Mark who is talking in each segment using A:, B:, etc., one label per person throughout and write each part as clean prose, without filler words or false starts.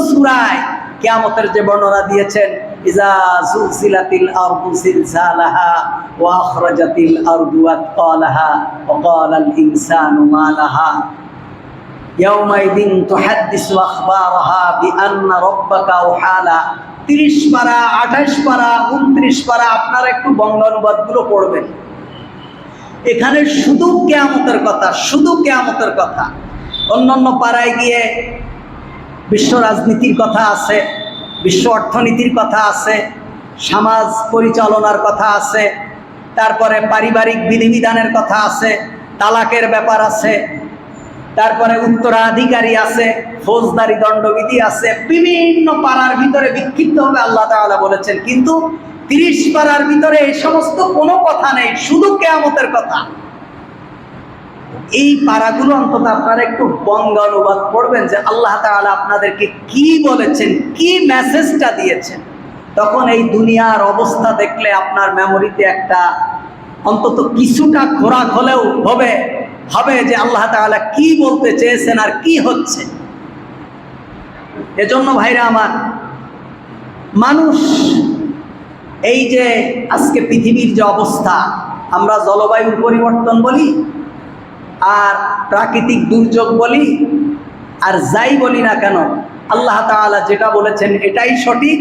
A: সূরায় কিয়ামতের যে বর্ণনা দিয়েছেন, ইজা সুলসিলাতিল আরদু সিলসালাহা ওয়া আখরাজাতিল আরদু আতকালাহা ওয়া ক্বালাল ইনসানু মা লাহা ইয়াউমাইদিন তুহাদ্দিসু আখবারাহা বিআন্না রাব্বাকা আওহালা। 30 পারা, 28 পারা, 29 পারা আপনারা একটু বঙ্গানুবাদগুলো পড়বেন। এখানে শুধু কিয়ামতের কথা, শুধু কিয়ামতের কথা। অন্যান্য পাড়ায় গিয়ে বিশ্ব রাজনীতির কথা আছে, বিশ্ব অর্থনীতির কথা আছে, সমাজ পরিচালনার কথা আছে, তারপরে পারিবারিক বিধিবিধানের কথা আছে, তালাকের ব্যাপার আছে, তারপরে উত্তরাধিকারী আছে, ফৌজদারি দণ্ডবিধি আছে। বিভিন্ন পাড়ার ভিতরে বিক্ষিপ্ত হবে আল্লাহ তাআলা বলেছেন, কিন্তু 30 পাড়ার ভিতরে এই সমস্ত কোনো কথা নেই, শুধু কিয়ামতের কথা। এই পারাগুলো অন্তত আপনারা একটু বঙ্গানুবাদ পড়বেন যে আল্লাহ তাআলা আপনাদেরকে কি বলেছেন, কি মেসেজটা দিয়েছেন। তখন এই দুনিয়ার অবস্থা দেখলে আপনার মেমোরিতে একটা অন্তত কিছুটা খোরাক হলেও হবে যে আল্লাহ তাআলা কি বলতে চেয়েছেন আর কি হচ্ছে। এজন্য ভাইরা আমার, মানুষ এই যে আজকে পৃথিবীর যে অবস্থা, আমরা জলবায়ুর পরিবর্তন বলি আর প্রাকৃতিক দুর্যোগ বলি আর যাই বলি না কেন, আল্লাহ তাআলা যেটা বলেছেন এটাই সঠিক।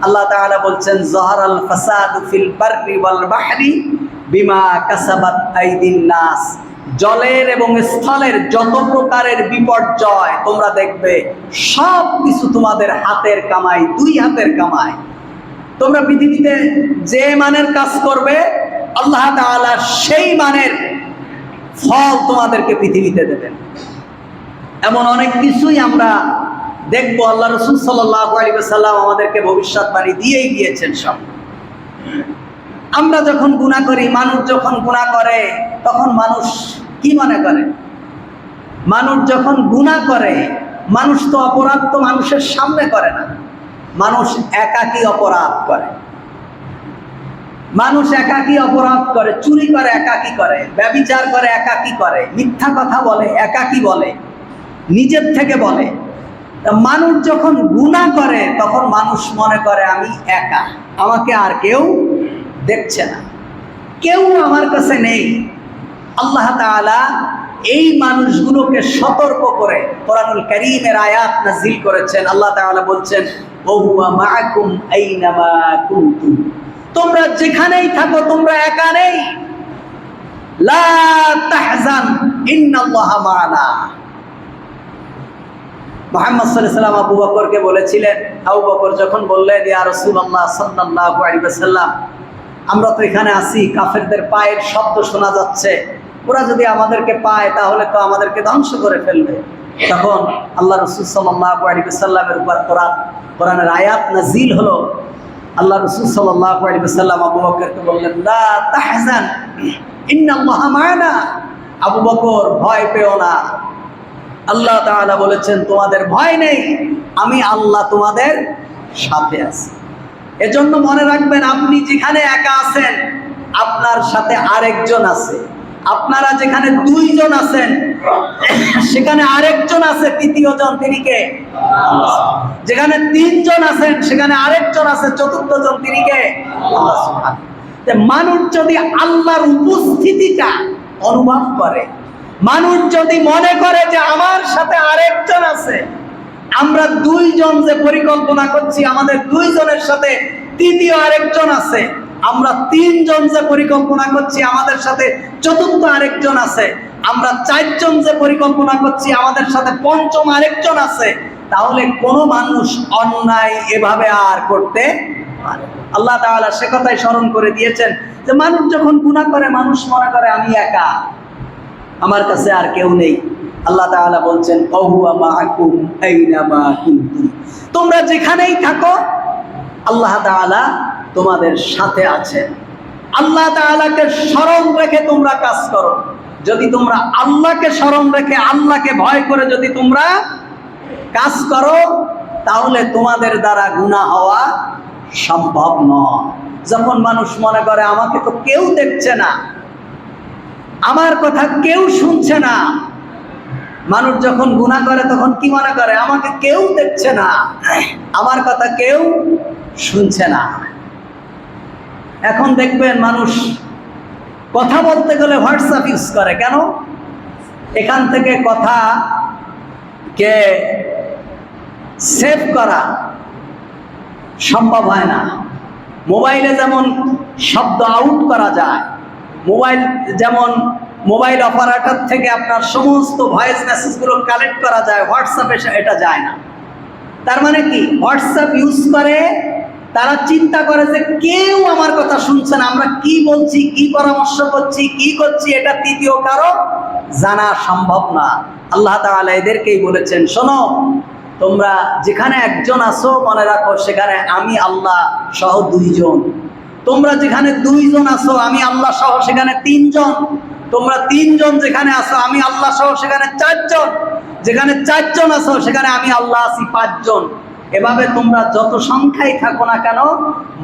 A: আল্লাহ তাআলা বলছেন, যহারাল ফাসাদু ফিল বাররি ওয়াল বাহরি বিমা কাসাবাত আইদিন নাস। জলের এবং স্থলের যত প্রকারের বিপর্যয় তোমরা দেখবে, সব কিছু তোমাদের হাতের কামাই, দুই হাতের কামাই। তোমরা পৃথিবীতে যে মানের কাজ করবে, আল্লাহ তাআলা সেই মানের ফল তোমাদেরকে পৃথিবীতে দেবেন। এমন অনেক কিছুই আমরা দেখবো, আল্লাহ রাসূল সাল্লাল্লাহু আলাইহি ওয়াসাল্লাম আমাদেরকে ভবিষ্যৎবাণী দিয়েই গিয়েছেন সব। আমরা যখন গুনাহ করি, মানুষ যখন গুনাহ করে, তখন মানুষ কি মনে করে? মানুষ যখন গুনাহ করে, মানুষ তো অপরাধ তো মানুষের সামনে করে না, মানুষ একাকী অপরাধ করে। মানুষ একাকী অপরাধ করে, চুরি করে একাকী করে, ব্যভিচার করে একাকী করে, মিথ্যা কথা বলে একাকী বলে, নিজের থেকে বলে। মানুষ যখন গুনাহ করে তখন মানুষ মনে করে আমি একা, আমাকে আর কেউ দেখছে না, কেউ আমার কাছে নেই। আল্লাহ তাআলা এই মানুষগুলোকে সতর্ক করে কোরআনুল কারীমের আয়াত নাযিল করেছেন। আল্লাহ তাআলা বলছেন, ওয়া হুয়া মাআকুম আইনামা কুনতুম। তোমরা যেখানেই থাকো তোমরা একা নেই। লা তাহজান ইন্নাল্লাহা মা'ানা। মুহাম্মদ সাল্লাল্লাহু আলাইহি ওয়াসাল্লাম আবু বকরকে বলেছিলেন, আবু বকর যখন বললেন, ইয়া রাসূলুল্লাহ সাল্লাল্লাহু আলাইহি ওয়াসাল্লাম, আমরা তো এখানে আছি, কাফেরদের পায়ের শব্দ শোনা যাচ্ছে, ওরা যদি আমাদেরকে পায় তাহলে তো আমাদেরকে ধ্বংস করে ফেলবে। তখন আল্লাহ রাসূল সাল্লাল্লাহু আলাইহি ওয়াসাল্লামের উপর কোরআনের আয়াত নাযিল হলো। আল্লাহ রাসূল সাল্লাল্লাহু আলাইহি ওয়াসাল্লাম আবু বকরকে বললেন, লা তাহজান ইন্নাল্লাহা মা'ানা। আবু বকর, ভয় পেও না, আল্লাহ তাআলা বলেছেন তোমাদের ভয় নেই, আমি আল্লাহ তোমাদের সাথে আছি। এজন্য মনে রাখবেন, আপনি যেখানে একা আছেন আপনার সাথে আরেকজন আছে। আপনারা যেখানে 2 জন আছেন সেখানে আরেকজন আছে, তৃতীয় জন, তিনি কে? যেখানে 3 জন আছেন সেখানে আরেকজন আছে, চতুর্থ জন, তিনি কে? আল্লাহ সুবহানাহু। মানুষ যদি আল্লাহর উপস্থিতিটা অনুভব করে, মানুষ যদি মনে করে যে আমার সাথে আরেকজন আছে, আমরা 2 জন যে পরিকল্পনা করছি, আমাদের 2 জনের সাথে তৃতীয় আরেকজন আছে, আমরা 3 জন যে পরিকল্পনা করছি, আমাদের সাথে চতুর্থ আরেকজন আছে, আমরা 4 জন যে পরিকল্পনা করছি, আমাদের সাথে পঞ্চম আরেকজন আছে, তাহলে কোনো মানুষ অন্যায় এভাবে আর করতে পারে। আল্লাহ তাআলা সে কথাই স্মরণ করে দিয়েছেন যে মানুষ যখন গুনাহ করে মানুষ মনে করে আমি একা, আমার কাছে আর কেউ নেই। আল্লাহ তাআলা বলছেন, ওয়া হুয়া মাআকুম আইনামা কুনতুম। তোমরা যেখানেই থাকো আল্লাহ তাআলা তোমাদের সাথে আছেন। আল্লাহ তাআলাকে স্মরণ রেখে তোমরা কাজ করো। যদি তোমরা আল্লাহকে স্মরণ রেখে, আল্লাহকে ভয় করে যদি তোমরা কাজ করো, তাহলে তোমাদের দ্বারা গুনাহ হওয়া সম্ভব নয়। যখন মানুষ মনে করে আমাকে তো কেউ দেখছে না, আমার কথা কেউ শুনছে না, মানুষ যখন গুনাহ করে তখন কি মনে করে, আমাকে কেউ দেখছে না, আমার কথা কেউ শুনছে না। এখন দেখবেন মানুষ কথা বলতে গেলে হোয়াটসঅ্যাপ ইউজ করে। কেন? এখান থেকে কথা কে সেভ করা সম্ভব হয় না। মোবাইলে যেমন শব্দ আউট করা যায়, মোবাইল অপারেটর থেকে আপনার সমস্ত ভয়েস মেসেজগুলো কালেক্ট করা যায়, হোয়াটসঅ্যাপে এটা যায় না। তার মানে কি, হোয়াটসঅ্যাপ ইউজ করে তারা চিন্তা করে যে কেউ আমার কথা শুনছে না, আমরা কি বলছি, কি পরামর্শ করছি, কি করছি, এটা তৃতীয় কারো জানা সম্ভব না। আল্লাহ তাআলা এদেরকেই বলেছেন, শোনো, তোমরা যেখানে একজন আছো মনে রাখো সেখানে আমি আল্লাহ সহ দুইজন। তোমরা যেখানে দুইজন আছো আমি আল্লাহ সহ সেখানে তিনজন। তোমরা তিনজন যেখানে আছো আমি আল্লাহ সহ সেখানে চারজন। যেখানে চারজন আছো সেখানে আমি আল্লাহ আছি পাঁচজন। এভাবে তোমরা যত সংখ্যায় থাকো না কেন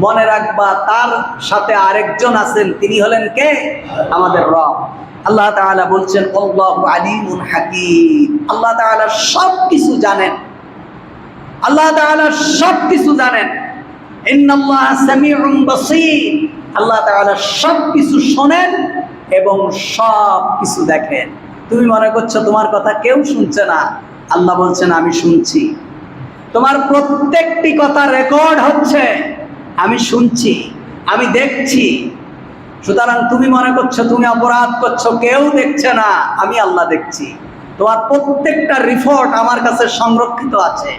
A: মনে রাখবা তার সাথে আরেকজন আছেন, তিনি হলেন কে? আমাদের রব। আল্লাহ তাআলা বলছেন, আল্লাহু আলিমুন হাকীম। আল্লাহ তাআলা সব কিছু জানেন। আল্লাহ তাআলা সব কিছু জানেন। ইন্নাল্লাহা সামিউন বাসীর। আল্লাহ তাআলা সব কিছু শোনেন এবং সব কিছু দেখেন। তুমি মনে করছো তোমার কথা কেউ শুনছে না, আল্লাহ বলছেন আমি শুনছি। তোমার প্রত্যেকটি কথা রেকর্ড হচ্ছে, আমি শুনছি, আমি দেখছি। সুতরাং তুমি মনে করছো তুমি অপরাধ করছো, কেউ দেখছে না, আমি আল্লাহ দেখছি। তোমার প্রত্যেকটা রিপোর্ট আমার কাছে সংরক্ষিত আছে।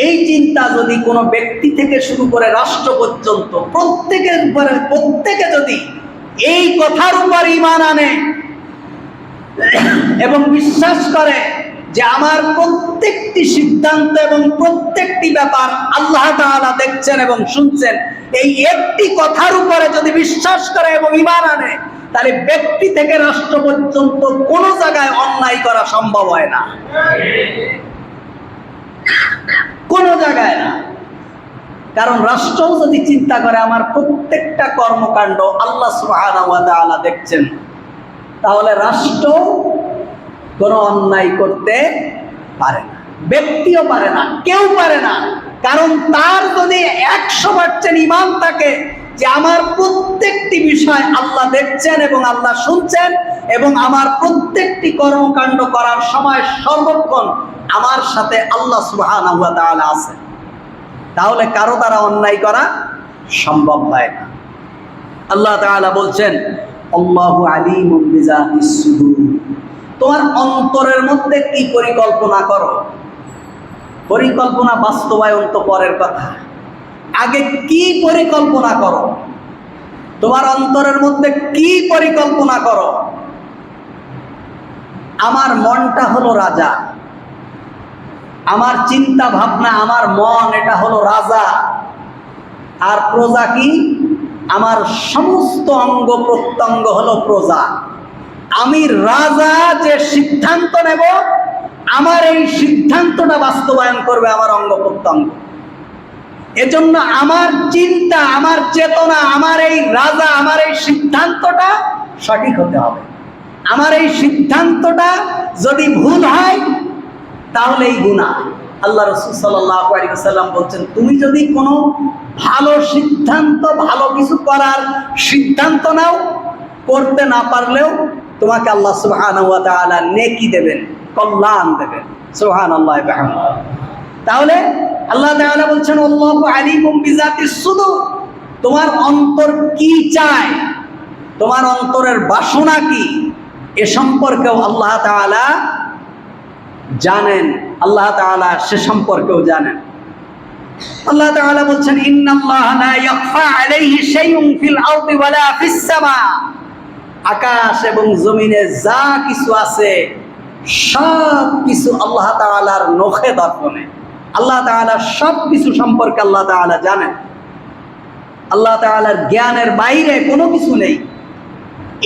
A: এই চিন্তা যদি কোনো ব্যক্তি থেকে শুরু করে রাষ্ট্র পর্যন্ত প্রত্যেকে যদি এই কথার উপর ঈমান আনে এবং বিশ্বাস করে যে আমার প্রত্যেকটি সিদ্ধান্ত এবং প্রত্যেকটি ব্যাপার আল্লাহ তাআলা দেখছেন এবং শুনছেন, এই একটি কথার উপরে যদি বিশ্বাস করে এবং ঈমান আনে, তাহলে ব্যক্তি থেকে রাষ্ট্র পর্যন্ত কোনো জায়গায় অন্যায় করা সম্ভব হয় না, কোনো জায়গায় না। কারণ রাষ্ট্রও যদি চিন্তা করে আমার প্রত্যেকটা কর্মকাণ্ড আল্লাহ সুবহানাহু ওয়া তাআলা দেখছেন, তাহলে রাষ্ট্র কোনো অন্যায় করতে পারে না, ব্যক্তিও পারে না, কেউ পারে না। কারণ তার যদি 100% ঈমান থাকে যে আমার প্রত্যেকটি বিষয় আল্লাহ দেখছেন এবং আল্লাহ শুনছেন এবং আমার প্রত্যেকটি কর্মকাণ্ড করার সময় সর্বক্ষণ আমার সাথে আল্লাহ সুবহানাহু ওয়া তাআলা আছেন, তাহলে কারো দ্বারা অন্যায় করা সম্ভব হয় না। আল্লাহ তাআলা বলছেন, আল্লাহু আলিমুম বিযাতিস সুদূর। তোমার অন্তরের মধ্যে কি পরিকল্পনা করো, পরিকল্পনা বাস্তবায়ন তো পরের কথা, আগে কি পরিকল্পনা করো, তোমার অন্তরের মধ্যে কি পরিকল্পনা করো। আমার মনটা হলো রাজা, আমার চিন্তা ভাবনা, আমার মন, এটা হলো রাজা। আর প্রজা কি? আমার সমস্ত অঙ্গ প্রত্যঙ্গ হলো প্রজা। আমি রাজা যে সিদ্ধান্ত নেব, আমার এই সিদ্ধান্তটা বাস্তবায়ন করবে আমার অঙ্গ প্রত্যঙ্গ। এজন্য আমার চিন্তা, আমার চেতনা, আমার এই রাজা, আমার এই সিদ্ধান্তটা সঠিক হতে হবে। আমার এই সিদ্ধান্তটা যদি ভুল হয় তাহলে এই গুনাহ। আল্লাহ রাসূল সাল্লাল্লাহু আলাইহি ওয়াসাল্লাম বলছেন, তুমি যদি কোনো ভালো সিদ্ধান্ত, ভালো কিছু করার সিদ্ধান্ত নাও, করতে না পারলেও তোমাকে আল্লাহ সুবহানাহু ওয়া তাআলা নেকি দেবেন, কল্যাণ দেবেন। সুবহানাল্লাহ ওয়া বিহামদিহি। তাহলে আল্লাহ তাআলা বলছেন, আল্লাহু আলিমুম বিযাতিস সুদূর। তোমার অন্তর কি চায়, তোমার অন্তরের বাসনা কি, এ সম্পর্কেও আল্লাহ তাআলা জানেন। আল্লাহ তাআলা সে সম্পর্কেও জানেন। আল্লাহ তাআলা বলছেন, ইন্নাল্লাহা লা ইয়াখফা আলাইহি শাইউন ফিল আরদি ওয়ালা ফিস সামা। আকাশ এবং জমিনে যা কিছু আছে সব কিছু আল্লাহ তাআলার নখে দর্পণে। আল্লাহ তাআলা সব কিছু সম্পর্কে আল্লাহ তাআলা জানেন। আল্লাহ তাআলার জ্ঞানের বাইরে কোনো কিছু নেই।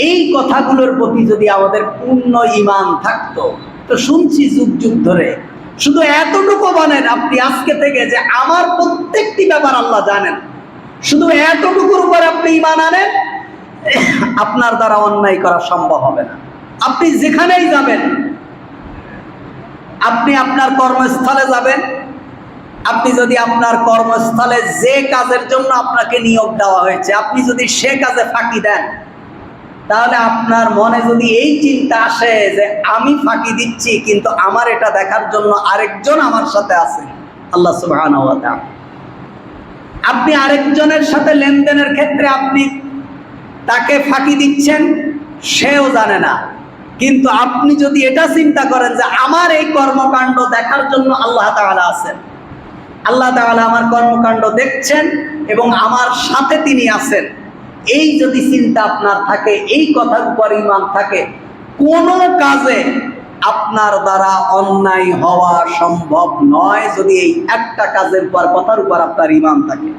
A: এই কথাগুলোর প্রতি যদি আমাদের পূর্ণ ঈমান থাকতো, তো শুনছি যুগ যুগ ধরে, শুধু এতটুকু বলেন আপনি আজকে থেকে যে আমার প্রত্যেকটি ব্যাপার আল্লাহ জানেন, শুধু এতটুকুর উপর আপনি ঈমান আনেন, আপনার দ্বারা অন্যায় করা সম্ভব হবে না। আপনি যেখানেই যাবেন আপনি আপনার কর্মস্থলে যাবেন, আপনি যদি আপনার কর্মস্থলে যে কাজের জন্য আপনাকে নিয়োগ দেওয়া হয়েছে আপনি যদি সে কাজে ফাঁকি দেন, তাহলে আপনার মনে যদি এই চিন্তা আসে যে আমি ফাঁকি দিচ্ছি কিন্তু আমার এটা দেখার জন্য আরেকজন আমার সাথে আছে, আল্লাহ সুবহানাহু ওয়া তাআলা, আপনি আরেকজনের সাথে লেনদেনের ক্ষেত্রে আপনি তাকে ফাঁকি দিচ্ছেন, সেও জানে না, কিন্তু আপনি যদি এটা চিন্তা করেন যে আমার এই কর্মকাণ্ড দেখার জন্য আল্লাহ তাআলা আছেন, আল্লাহ তাআলা আমার কর্মকাণ্ড দেখছেন এবং আমার সাথে তিনি আছেন, এই যদি চিন্তা আপনার থাকে, এই কথার উপর ঈমান থাকে, কোনো কাজে আপনার দ্বারা অন্যায় হওয়া সম্ভব নয় যদি এই একটা কাজের উপর, কথার উপর আপনার ঈমান থাকে।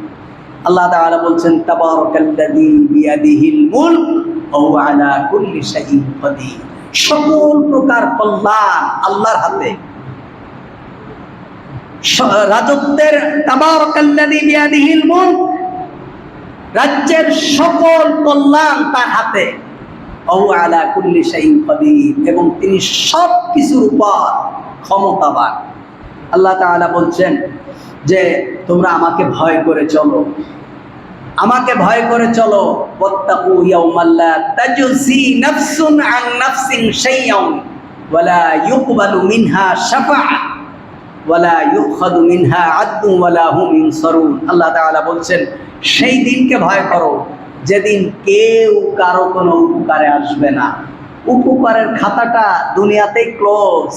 A: আল্লাহ তাআলা বলছেন তাবারাকাল্লাযী বিয়াদিহিল মুলক ওয়া হুয়া আলা কুল্লি শাইইন কাদির, সকল প্রকার কল্যাণ আল্লাহর হাতে। রাজত্বের তাবারাকাল্লাযী বিয়াদিহিল মুলক, রাজ্যের সকল কল্যাণ তার হাতে। ওয়া হুয়া আলা কুল্লি শাইইন কাদির, এবং তিনি সব কিছুর উপর ক্ষমতাবান। আল্লাহ তাআলা বলছেন যে তোমরা আমাকে ভয় করে চলো, আমাকে ভয় করে চলো। ওয়াত্তাকু ইয়াওমান লা তাজজি নাফসুন আন নাফসিন শাইআন ওয়া লা ইউকবালু মিনহা শাফাআ ওয়া লা ইউখাযু মিনহা আদলুন ওয়া লা হুম ইনসারুন। আল্লাহ তাআলা বলছেন সেই দিনকে ভয় করো যেদিন কেউ কারো কোনো উপকারে আসবে না। উপকারের খাতাটা দুনিয়াতেই ক্লোজ।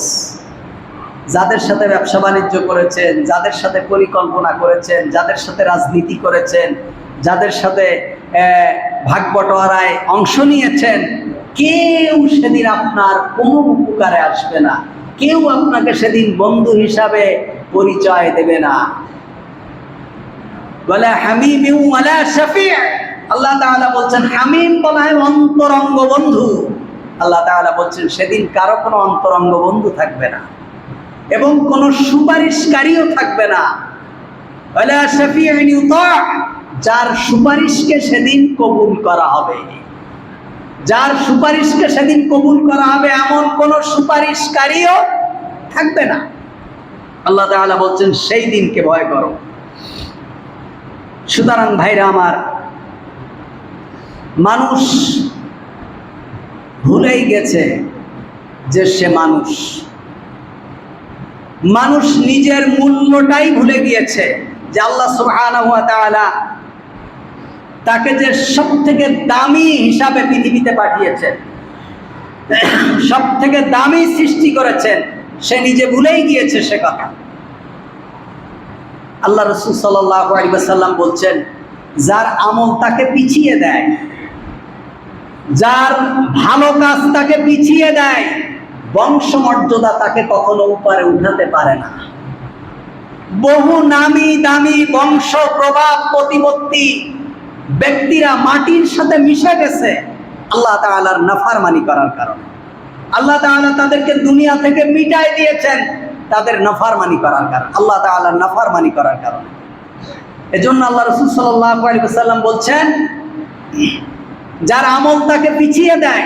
A: যাদের সাথে ব্যবসা বাণিজ্য করেছেন, যাদের সাথে পরিকল্পনা করেছেন, যাদের সাথে রাজনীতি করেছেন, যাদের সাথে ভাগ বটোয়ারায় অংশ নিয়েছেন, কেউ সেদিন আপনার কোনো উপকারে আসবে না, কেউ আপনাকে সেদিন বন্ধু হিসাবে পরিচয় দেবে না। ওয়ালা হামিমিন ওয়ালা শাফি', আল্লাহ তাআলা বলছেন হামিম বলা হয় অন্তরঙ্গ বন্ধু। আল্লাহ তাআলা বলছেন সেদিন কারো কোনো অন্তরঙ্গ বন্ধু থাকবে না এবং কোনো সুপারিশকারীও থাকবে না। ওয়ালা শাফি'উন ইউতা', যার সুপারিশকে সেদিন কবুল করা হবে, যার সুপারিশকে সেদিন কবুল করা হবে এমন কোনো সুপারিশকারীও থাকবে না। আল্লাহ তাআলা বলছেন সেই দিনকে ভয় করো। সুতরাং ভাইরা আমার, মানুষ ভুলেই গেছে যে সে মানুষ, মানুষ নিজের মূল্যটাই ভুলে গিয়েছে যে আল্লাহ সুবহানাহু ওয়া তাআলা তাকে যে সবথেকে দামি হিসাবে পৃথিবীতে পাঠিয়েছেন, সবথেকে দামি সৃষ্টি করেছেন, সে নিজে ভুলেই গিয়েছে সে কথা। আল্লাহ রাসূল সাল্লাল্লাহু আলাইহি ওয়াসাল্লাম বলছেন যার আমল তাকে পিছিয়ে দেয়, যার ভালো কাজ তাকে পিছিয়ে দেয়, বংশমর্যাদা তাকে কখনো উপরে উঠাতে পারে না। বহু নামি দামি বংশ প্রভাব প্রতিপত্তি ব্যক্তিরা মাটির সাথে মিশে গেছে আল্লাহ তাআলার নাফরমানি করার কারণে। আল্লাহ তাআলা তাদেরকে দুনিয়া থেকে মিটাই দিয়েছেন তাদের নাফরমানি করার কারণে, আল্লাহ তাআলার নাফরমানি করার কারণে। এজন্য আল্লাহ রাসূল সাল্লাল্লাহু আলাইহি ওয়াসাল্লাম বলছেন যার আমল তাকে পিছিয়ে দেয়,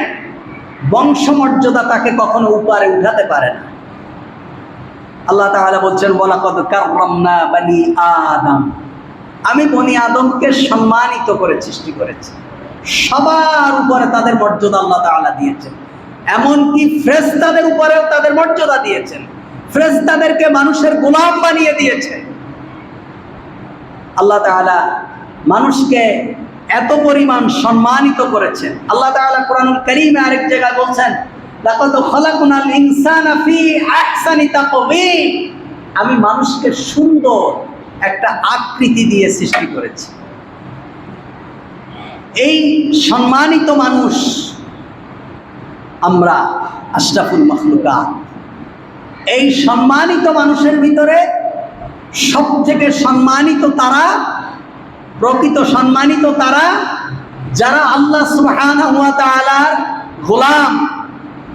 A: বংশমর্যাদা তাকে কখনো উপরে উঠাতে পারে না। আল্লাহ তাআলা বলছেন ওয়ালাকাদ কাররামনা বানি আদম, আমি বনি আদমকে সম্মানিত করে সৃষ্টি করেছি, সবার উপরে তাদের মর্যাদা আল্লাহ তাআলা দিয়েছেন, এমনকি ফেরেশতাদের উপরেও তাদের মর্যাদা দিয়েছেন, ফেরেশতাদেরকে মানুষের গোলাম বানিয়ে দিয়েছেন। আল্লাহ তাআলা মানুষকে এত পরিমাণ সম্মানিত করেছেন। আল্লাহ তাআলা কোরআনুল কারীমে আরেক জায়গায় বলছেন লাকাদ খালাকনাল ইনসানা ফি আহসানি তাকওয়িম, আমি মানুষকে সুন্দর একটা আকৃতি দিয়ে সৃষ্টি করেছি। এই সম্মানিত মানুষ আমরা আশরাফুল মাখলুকাত। এই সম্মানিত মানুষের ভিতরে সবথেকে সম্মানিত তারা, প্রকৃত সম্মানিত তারা যারা আল্লাহ সুবহানাহু ওয়া তাআলার গোলাম,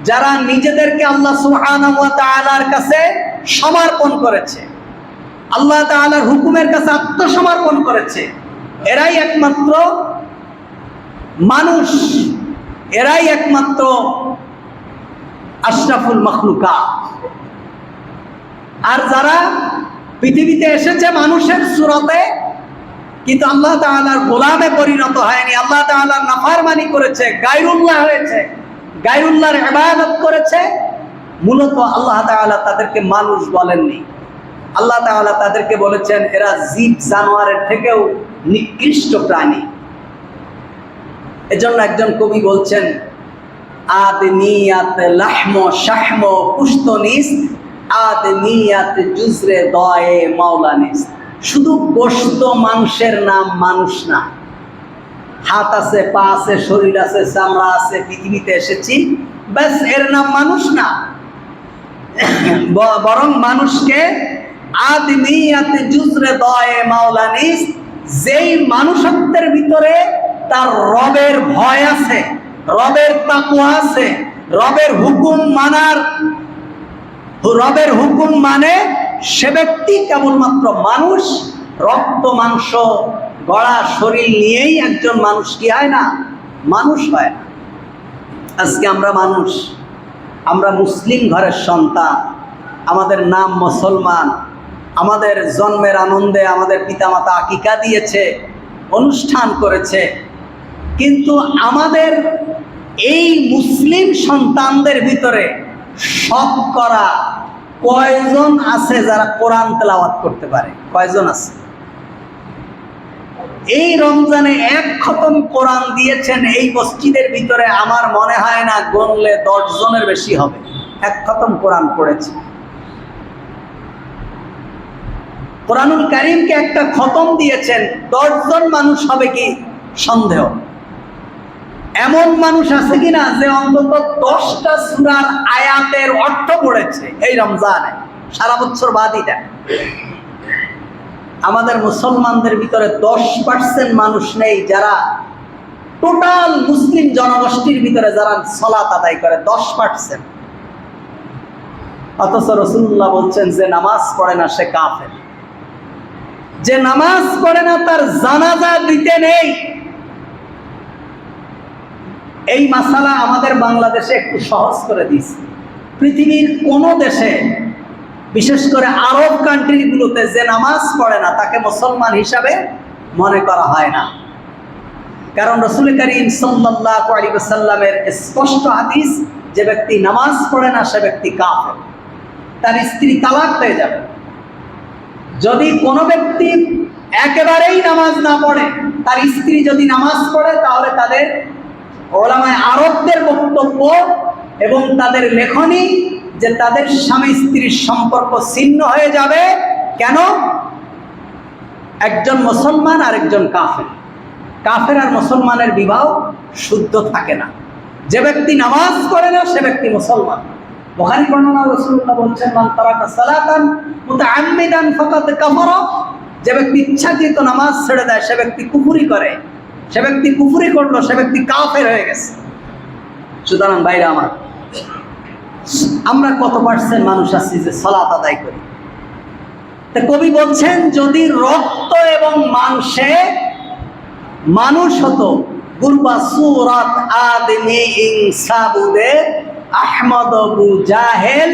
A: যারা নিজেদেরকে আল্লাহ সুবহানাহু ওয়া তাআলার কাছে সমর্পণ করেছে, আল্লাহ তাআলার হুকুমের কাছে আত্মসমর্পণ করেছে, এরাই একমাত্র মানুষ, এরাই একমাত্র আশরাফুল মাখলুকাত। আর যারা পৃথিবীতে এসেছে মানুষের সুরতে কিন্তু আল্লাহ তাআলার গোলামে পরিণত হয়নি, আল্লাহ তাআলার নাফরমানি করেছে, গায়রুল্লাহ হয়েছে, গায়রুল্লাহর ইবাদত করেছে, মূলত আল্লাহ তাআলা তাদেরকে মানুষ বলেননি। আল্লাহ তাআলা তাদেরকে বলেছেন এরা জীব জানোয়ারের থেকেও নিকৃষ্ট প্রাণী। এজন্য একজন কবি বলছেন আদমিয়াত লাহম শাহম পুস্তনিস আদমিয়াত জুজরে দয়ে মাওলানিস। শুধু গোশত মাংসের নাম মানুষ না। হাত আছে, পা আছে, শরীর আছে, চামড়া আছে, পৃথিবীতে এসেছি, ব্যাস এর নাম মানুষ না। বরং মানুষকে আদমিয়াতে জুজরে দয়ে মাওলানিস, যেই মানুষত্বের ভিতরে তার রবের ভয় আছে, রবের তাকওয়া আছে, রবের হুকুম মানে সে ব্যক্তি কেবলমাত্র মানুষ। রক্ত মাংস গড়া শরীর নিয়েই একজন মানুষ কি হয় না? মানুষ হয় না। আজকে আমরা মানুষ, আমরা মুসলিম ঘরের সন্তান, আমাদের নাম মুসলমান, আমাদের জন্মের আনন্দে আমাদের পিতামাতা আকিকা দিয়েছে, অনুষ্ঠান করেছে, কিন্তু আমাদের এই মুসলিম সন্তানদের ভিতরে শতকরা কয়জন আছে যারা কোরআন তেলাওয়াত করতে পারে? কয়জন আছে? এই রমজানে এক খতম কোরআন দিয়েছেন এই মসজিদের ভিতরে, আমার মনে হয় না গণলে 10 জনের বেশি হবে এক খতম কোরআন পড়েছে। কোরআনুল কারীমকে একটা খতম দিয়েছেন, 10 জন মানুষ হবে কি সন্দেহ। এমন মানুষ আছে কিনা যে অন্তত 10টা সূরার আয়াতের অর্থ পড়েছে এই রমজানে, সারা বছর বাদই? আমাদের মুসলমানদের ভিতরে 10% মানুষ নেই যারা টোটাল মুসলিম জনগোষ্ঠীর ভিতরে যারা সালাত আদায় করে, 10%। অথচ রাসূলুল্লাহ বলছেন যে নামাজ পড়ে না সে কাফের, যে নামাজ পড়ে না তার জানাজা দিতে নেই। এই মাসালা আমাদের বাংলাদেশে একটু সহজ করে দিয়েছে। পৃথিবীর কোনো দেশে, বিশেষ করে আরব কান্ট্রিগুলোতে, যে নামাজ পড়ে না তাকে মুসলমান হিসাবে মনে করা হয় না। কারণ রাসূল করিম সাল্লাল্লাহু আলাইহি ওয়াসাল্লামের স্পষ্ট হাদিস, যে ব্যক্তি নামাজ পড়ে না সে ব্যক্তি কাফের, তার স্ত্রী তালাক হয়ে যাবে। যদি কোনো ব্যক্তি একেবারেই নামাজ না পড়ে, তার স্ত্রী যদি নামাজ পড়ে, তাহলে তাদের উলামায়ে আরবদের বক্তব্য এবং তাদের লেখনী যে তাদের স্বামী স্ত্রীর সম্পর্ক ছিন্ন হয়ে যাবে। কেন? একজন মুসলমান আর একজন কাফের, কাফের আর মুসলমানের বিবাহ শুদ্ধ থাকে না। যে ব্যক্তি নামাজ পড়ে না সে ব্যক্তি মুসলমান। বুখারী বর্ণনা, রাসূলুল্লাহ বলেছেন মান তারাকা সালাতান মুতাআম্মিদান ফাকাদ কাফারা। যে ব্যক্তি ইচ্ছাকৃত নামাজ ছেড়ে দেয় সে ব্যক্তি কুফরি করে, সে ব্যক্তি কুফরি করলো, সে ব্যক্তি কাফের হয়ে গেছে। সুতরাং ভাইরা আমার, আমরা কত পার্সেন্ট মানুষ আছি যে সালাত আদায় করি? তা কবি বলছেন যদি রক্ত এবং মাংসে মানুষ হতো, গুরবা সুরাত আদমি ইনসাবুদে আহমদ আবু জাহেল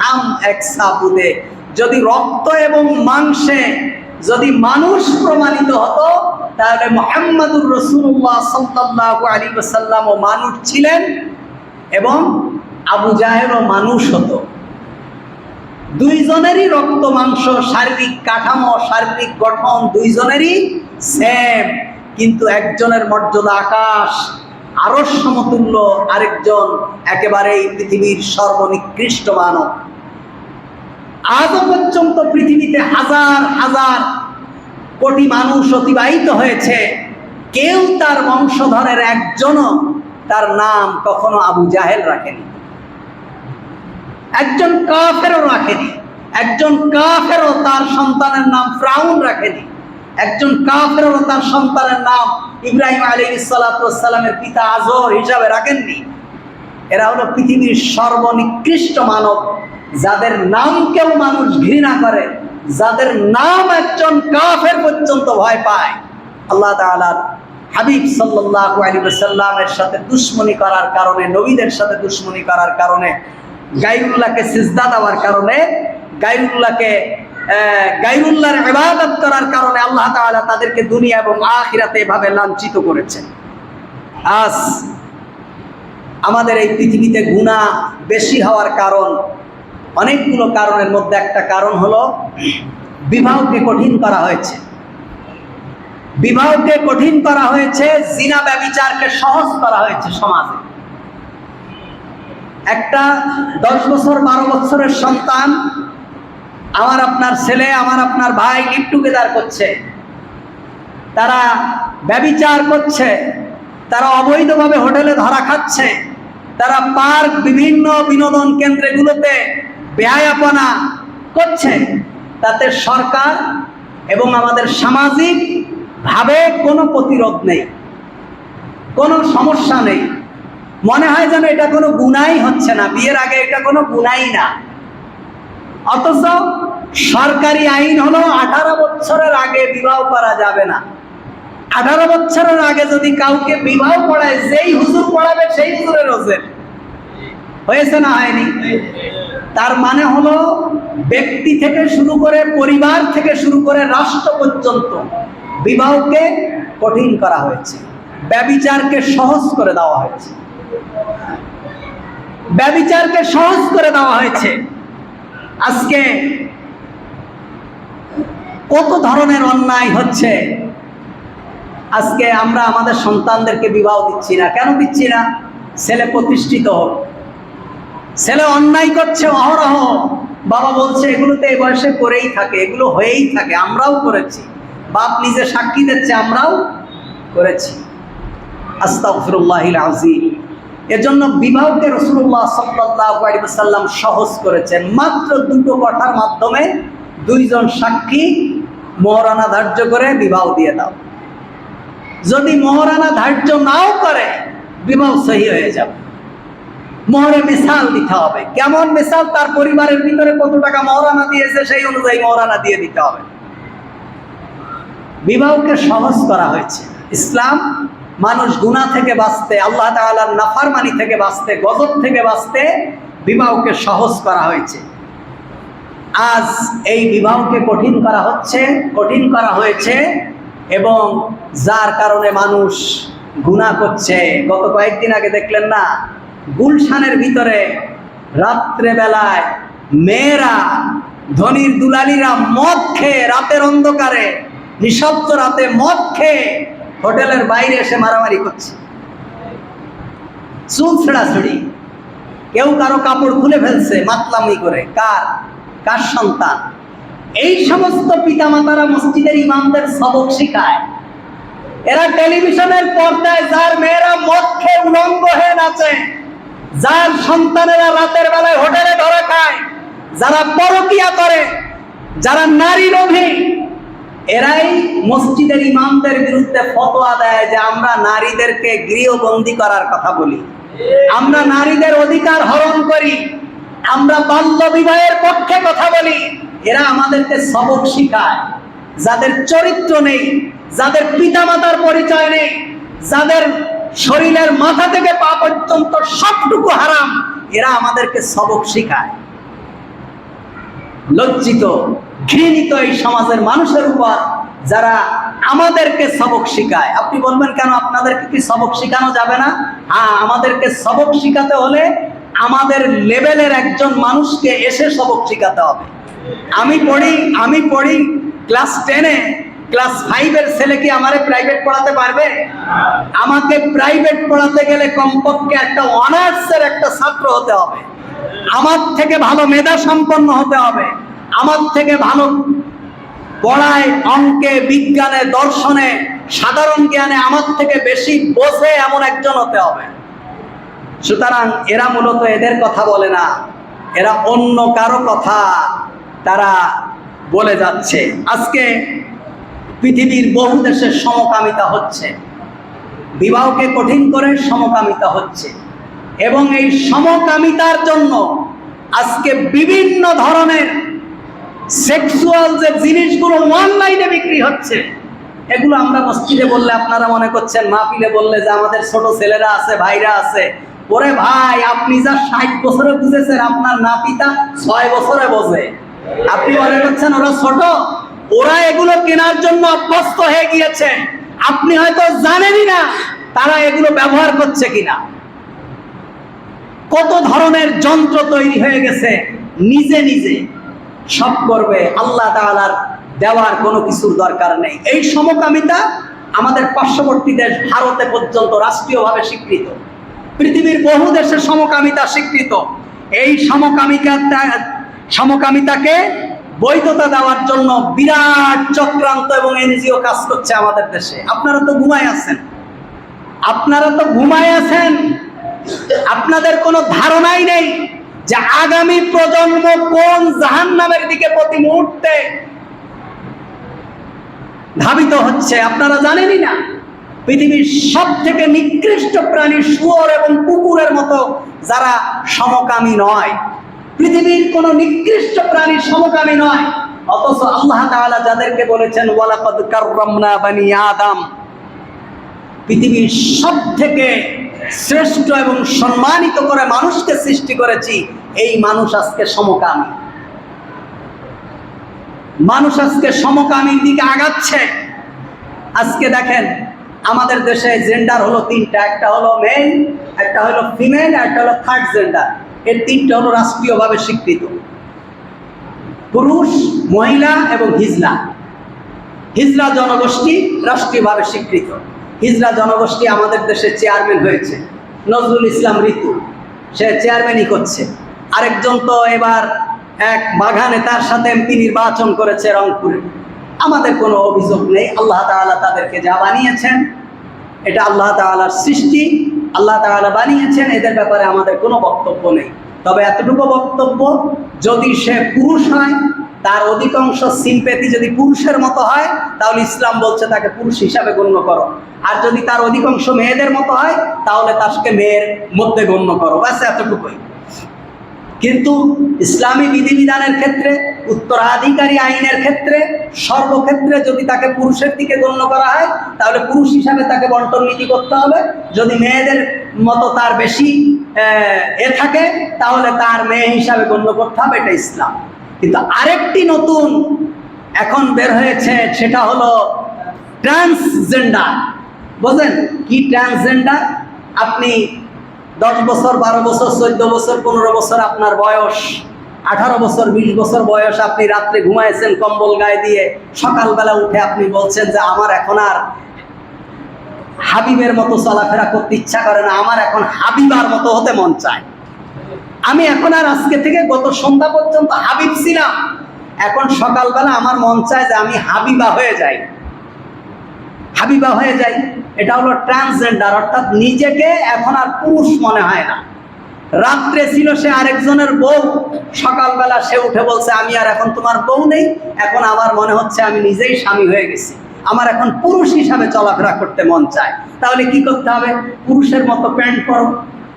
A: হাম একসাবুদে। যদি রক্ত এবং মাংসে যদি মানুষ প্রমাণিত হতো, তাহলে মুহাম্মদুর রাসূলুল্লাহ সাল্লাল্লাহু আলাইহি ওয়াসাল্লামও মানুষ ছিলেন এবং আবু জাহেলও মানুষ হতো। দুইজনেরই রক্ত মাংস, শারীরিক কাঠামো, শারীরিক গঠন দুইজনেরই সেম, কিন্তু একজনের মর্যাদা আকাশ আরশ সমতুল্য, আরেকজন একেবারেই পৃথিবীর সর্বনিকৃষ্ট মানব। আজও পর্যন্ত পৃথিবীতে হাজার হাজার কোটি মানুষ অতিবাহিত হয়েছে, কেউ তার বংশধরের একজনও তার নাম কখনো আবু জাহেল রাখেনি, একজন কাফেরও রাখেনি, একজন কাফেরও তার সন্তানের নাম ফিরআউন রাখেনি, একজন কাফেরও তার সন্তানের নাম ইব্রাহিম আলাইহিস সালাতু ওয়াস সালামের পিতা আজর হিসাবে রাখেননি। এরা হলো পৃথিবীর সর্বনিকৃষ্ট মানব, যাদের নাম কেউ মানুষ ঘৃণা করে, যাদের নাম একজন কাফের পর্যন্ত ভয় পায়। আল্লাহ তাআলার হাবিব সাল্লাল্লাহু আলাইহি ওয়াসাল্লামের সাথে দুশমনি করার কারণে, নবীদের সাথে দুশমনি করার কারণে, গায়রুল্লাহকে সিজদা দেওয়ার কারণে গায়রুল্লাহকে গায়রুল্লাহর ইবাদত করার কারণে আল্লাহ তাআলা তাদেরকে দুনিয়া এবং আখিরাতে এভাবে লাঞ্ছিত করেছেন। আজ আমাদের এই পৃথিবীতে গুনাহ বেশি হওয়ার কারণ, অনেকগুলো কারণের মধ্যে একটা কারণ হলো বিবাহকে কঠিন করা হয়েছে। বিবাহকে কঠিন করা হয়েছে, জিনা ব্যভিচারকে সহজ করা হয়েছে সমাজে। একটা 10 বছর 12 বছরের সন্তান, আমার আপনার ছেলে, আমার আপনার ভাই লিভ টুগেদার করছে, তারা ব্যভিচার করছে, তারা অবৈধভাবে হোটেলে ধরা খাচ্ছে, তারা পার্ক, বিভিন্ন বিনোদন কেন্দ্রগুলোতে বেহায়াপনা করছে। তাতে সরকার এবং আমাদের সামাজিক ভাবে কোনো প্রতিরোধ নেই, কোনো সমস্যা নেই। মনে হয় যেন এটা কোনো গুনাই হচ্ছে না, বিয়ের আগে এটা কোনো গুনাই না। অথচ সরকারি আইন হলো 18 বছরের আগে বিবাহ করা যাবে না। 18 বছরের আগে যদি কাউকে বিবাহ পড়ায়, যেই হুজুর পড়াবে সেই হুজুরের ওজের। হয়েছে না হয়নি? তার মানে হলো ব্যক্তি থেকে শুরু করে, পরিবার থেকে শুরু করে রাষ্ট্র পর্যন্ত বিবাহকে কঠিন করা হয়েছে, ব্যভিচারকে সহজ করে দেওয়া হয়েছে। ব্যভিচারকে সহজ করে দেওয়া হয়েছে। আজকে কত ধরনের অন্যায় হচ্ছে। আজকে আমরা আমাদের সন্তানদেরকে বিবাহ দিচ্ছি না। কেন দিচ্ছি না? ছেলে প্রতিষ্ঠিত হোক। ছেলে অন্যায় করছে অহরহ, বাবা বলছে এগুলোতে এই বয়সে করেই থাকে, এগুলো হয়েই থাকে, আমরাও করেছি। বাপ নিজে সাক্ষী দিচ্ছে, আমরাও করেছি। আস্তাগফিরুল্লাহিল আযীম। এজন্য বিবাহকে রাসূলুল্লাহ সাল্লাল্লাহু আলাইহি ওয়াসাল্লাম সহজ করেছেন। মাত্র 2টো কথার মাধ্যমে 2 জন সাক্ষী মোহরানা ধার্য করে বিবাহ দিয়ে দাও। যদি মোহরানা ধার্য নাও করে, বিবাহ সহি হয়ে যাবে। মোহরে মিসাল দিতে হবে। কেমন মিসাল? তার পরিবারের ভিতরে কত টাকা মোহরানা দিয়েছে সেই অনুযায়ী মোহরানা দিয়ে দিতে হবে। বিবাহকে সহজ করা হয়েছে। ইসলাম মানুষ গুনাহ থেকে বাঁচতে, আল্লাহ তাআলার নাফরমানি থেকে বাঁচতে, গজব থেকে বাঁচতে বিবাহকে সহজ করা হয়েছে। আজ এই বিবাহকে কঠিন করা হয়েছে এবং যার কারণে মানুষ গুনাহ করছে। গত কয়েকদিন আগে দেখলেন না, গুলশানের ভিতরে রাত্রে বেলায় মেয়েরা, ধনীর দুলালিরা মদ খেয়ে, রাতের অন্ধকারে, নিঃশব্দ রাতে মদ খেয়ে হোটেলের বাইরে এসে মারামারি করছে, চুল ছেঁড়াছড়ি, কেউ কারো কাপড় খুলে ফেলছে মাতলামি করে। কার সন্তান? এই সমস্ত পিতামাতারা মসজিদের ইমামদের সবক শিখায়। এরা টেলিভিশনের পর্দায় যার মেয়েরা মদ খেয়ে উলঙ্গ হয়ে নাচে, যার সন্তানেরা রাতের বেলায় হোটেলে ধরা খায়, যারা পরকিয়া করে, যারা নারী লোভী, এরাই মসজিদের ইমামদের বিরুদ্ধে ফতোয়া দেয় যে আমরা নারীদেরকে গৃহবন্দী করার কথা বলি, আমরা নারীদের অধিকার হরণ করি, আমরা বাল্য বিবাহের পক্ষে কথা বলি। এরা আমাদেরকে সবক শিখায়। যাদের চরিত্র নেই, যাদের পিতামাতার পরিচয় নেই, যাদের শরীরের মাথা থেকে পা পর্যন্ত সবটুকু হারাম, এরা আমাদেরকে সবক শিখায়। লজ্জিত, ঘৃণিত এই সমাজের মানুষের উপর যারা আমাদেরকে সবক শিখায়। আপনি বলবেন কেন আপনাদেরকে কি সবক শিখানো যাবে না? হ্যাঁ, আমাদেরকে সবক শিখাতে হলে আমাদের লেভেলের একজন মানুষকে এসে সবক শিখাতে হবে। আমি পড়ি ক্লাস 10-এ, ক্লাস 5-এর ছেলে কি আমারে প্রাইভেট পড়াতে পারবে? আমাকে প্রাইভেট পড়াতে গেলে কমপক্ষে একটা অনার্সের একটা ছাত্র হতে হবে, আমার থেকে ভালো মেধা সম্পন্ন হতে হবে, আমার থেকে ভালো পড়ায়, অঙ্কে, বিজ্ঞানে, দর্শনে, সাধারণ জ্ঞানে আমার থেকে বেশি বোঝে এমন একজন হতে হবে। সুতরাং এরা মূলত এদের কথা বলে না, এরা অন্য কারো কথা তারা বলে যাচ্ছে। আজকে পৃথিবীর বহু দেশে সমকামিতা হচ্ছে, বিবাহকে কঠিন করে সমকামিতা হচ্ছে, এবং এই সমকামিতার জন্য আজকে বিভিন্ন ধরনের সেক্সুয়াল যে জিনিসগুলো অনলাইনে বিক্রি হচ্ছে, এগুলো আমরা মসজিদে বললে আপনারা মনে করছেন, মাহফিলে বললে যে আমাদের ছোট ছেলেরা আছে, ভাইরা আছে। ওরে ভাই, আপনি যা 60 বছরে বুঝেছেন, আপনার নাতিটা 6 বছরে বোঝে। আপনি মনে করছেন ওরা ছোট? ওরা এগুলো কেনার জন্য অভ্যস্ত হয়ে গিয়েছে, আপনি হয়তো জানেনই না তারা এগুলো ব্যবহার করছে কিনা। কত ধরনের যন্ত্র তৈরি হয়ে গেছে, নিজে নিজে সব করবে, আল্লাহ তাআলার দেওয়ার কোনো কিছুর দরকার নেই। এই সমকামিতা আমাদের পার্শ্ববর্তী দেশ ভারতে পর্যন্ত রাষ্ট্রীয়ভাবে স্বীকৃত, পৃথিবীর বহু দেশে সমকামিতা স্বীকৃত। এই সমকামিতাকে বৈধতা দেওয়ার জন্য বিরাট চক্রান্ত এবং এনজিও কাজ করছে আমাদের দেশে। আপনারা তো ঘুমায় আছেন, আপনাদের কোনো ধারণাই নেই যে আগামী প্রজন্ম কোন জাহান্নামের দিকে প্রতি মুহূর্তে ধাবিত হচ্ছে, আপনারা জানেনই না। পৃথিবীর সব থেকে নিকৃষ্ট প্রাণী শুয়োর এবং কুকুরের মতো যারা সমকামী নয়, পৃথিবীর কোন নিকৃষ্ট প্রাণী সমকামী নয়, অথচ আল্লাহ তাআলা যাদেরকে বলেছেন ওয়ালাকাদ কাররামনা বানি আদম, পৃথিবীর সব থেকে শ্রেষ্ঠ এবং সম্মানিত করে মানুষকে সৃষ্টি করেছি, এই মানুষ আজকে সমকামী। মানুষ আজকে সমকামীর দিকে আগাচ্ছে। আজকে দেখেন আমাদের দেশে জেন্ডার হলো তিনটা, একটা হলো মেল, একটা হলো ফিমেল, একটা হলো থার্ড জেন্ডার। এর তিনটা হলো রাষ্ট্রীয়ভাবে স্বীকৃত, পুরুষ, মহিলা এবং হিজলা। হিজলা জনগোষ্ঠী রাষ্ট্রীয়ভাবে স্বীকৃত। হিজলা জনগোষ্ঠী আমাদের দেশে চেয়ারম্যান হয়েছে নজরুল ইসলাম ঋতু, সে চেয়ারম্যানই করছে। আরেকজন তো এবার এক বাঘা নেতার সাথে এমপি নির্বাচন করেছে রংপুরে। আমাদের কোনো অভিযোগ নেই, আল্লাহ তাআলা তাদেরকে যা বানিয়েছেন এটা আল্লাহ তাআলার সৃষ্টি, আল্লাহ তাআলা বানিয়েছেন, এদের ব্যাপারে আমাদের কোনো বক্তব্য নেই। তবে এতটুকু বক্তব্য, যদি সে পুরুষ হয়, তার অধিকাংশ সিম্পেথি যদি পুরুষের মতো হয়, তাহলে ইসলাম বলছে তাকে পুরুষ হিসাবে গণ্য করো। আর যদি তার অধিকাংশ মেয়েদের মতো হয়, তাহলে তাকে মেয়ের মধ্যে গণ্য করো। ব্যাস এতটুকুই। কিন্তু ইসলামী বিধিবিধানের ক্ষেত্রে, উত্তরাধিকারী আইনের ক্ষেত্রে, সর্বক্ষেত্রে যদি তাকে পুরুষের দিকে গণ্য করা হয়, তাহলে পুরুষ হিসাবে তাকে বন্টন নীতি করতে হবে। যদি মেয়েদের মতো তার বেশি থাকে, তাহলে তার মেয়ে হিসাবে গণ্য করতে হবে। এটা ইসলাম। কিন্তু আরেকটি নতুন এখন বের হয়েছে, সেটা হলো ট্রান্সজেন্ডার। বোঝেন কি ট্রান্সজেন্ডার? আপনি 10 বছর, 12 বছর, 14 বছর, 15 বছর আপনার বয়স, 18 বছর, 20 বছর বয়স, আপনি রাত্রে ঘুমাইছেন কম্বল গায়ে দিয়ে, সকালবেলা উঠে আপনি বলছেন যে আমার এখন আর হাবিবের মতো চলাফেরা করতে ইচ্ছা করে না, আমার এখন হাবিবার মতো হতে মন চায়। আমি এখন আর আজকে থেকে গত সন্ধ্যা পর্যন্ত হাবিব ছিলাম, এখন সকালবেলা আমার মন চায় যে আমি হাবিবা হয়ে যাই। এটা হলো ট্রান্সজেন্ডার, অর্থাৎ নিজেকে এখন আর পুরুষ মনে হয় না। রাত্রে ছিল সে আরেকজনের বউ, সকালবেলা সে উঠে বলছে আমি আর এখন তোমার বউ নেই, এখন আমার মনে হচ্ছে আমি নিজেই স্বামী হয়ে গেছি, আমার এখন পুরুষ হিসাবে চলাফেরা করতে মন চায়। তাহলে কি করতে হবে? পুরুষের মতো প্যান্ট পরো,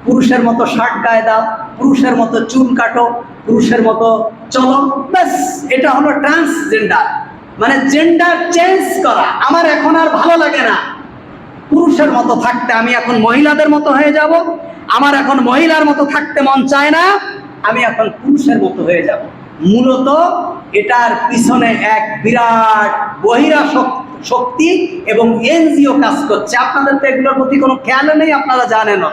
A: পুরুষের মতো শার্ট গায়ে দাও, পুরুষের মতো চুল কাটো, পুরুষের মতো চলো, ব্যাস। এটা হলো ট্রান্সজেন্ডার, মানে জেন্ডার চেঞ্জ করা। আমার এখন আর ভালো লাগে না পুরুষের মতো থাকতে, আমি এখন মহিলাদের মতো হয়ে যাব। আমার এখন মহিলার মতো থাকতে মন চায় না, আমি এখন পুরুষের মতো হয়ে যাব। মূলত এটার পিছনে এক বিরাট বহিরা শক্তি এবং এনজিও কাজ করছে। আপনাদের তো এগুলোর প্রতি কোনো খেয়াল নেই, আপনারা জানেন না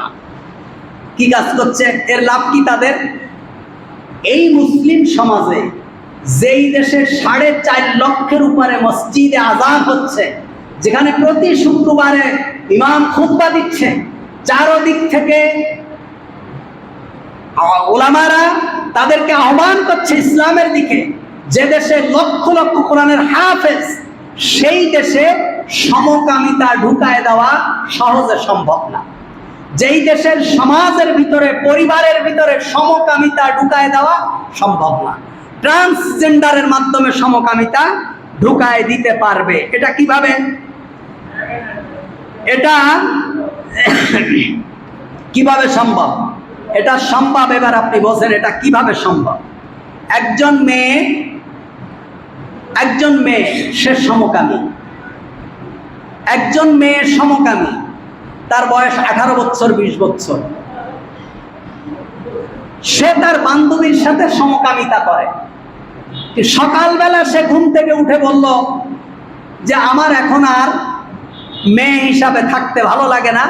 A: কি কাজ করছে, এর লাভ কি তাদের? এই মুসলিম সমাজে, যেই দেশে 4.5 লক্ষের উপরে মসজিদে আযান হচ্ছে, যেখানে প্রতি শুক্রবারে ইমাম খুতবা দিচ্ছে, চারদিক থেকে উলামারা তাদেরকে আহ্বান করছে ইসলামের দিকে, যে দেশে লক্ষ লক্ষ কোরআনের হাফেজ, সেই দেশে সমকামিতা ঢুকায় দেওয়া সহজে সম্ভব না। যেই দেশের সমাজের ভিতরে, পরিবারের ভিতরে সমকামিতা ঢুকায় দেওয়া সম্ভব না, ট্রান্সজেন্ডারের মাধ্যমে সমকামিতা ঢুকায় দিতে পারবে। এটা কিভাবে? এটা কিভাবে সম্ভব? এটা সম্ভব, এবার আপনি বলছেন এটা কিভাবে সম্ভব। একজন মেয়ে সে সমকামী, একজন মেয়ে সমকামী, তার বয়স 18 বছর, 20 বছর, সে তার বান্ধবীর সাথে সমকামিতা করে, সকালবেলা সে ঘুম থেকে উঠে বলল যে আমার এখন আর মেয়ে হিসাবে থাকতে ভালো লাগে না,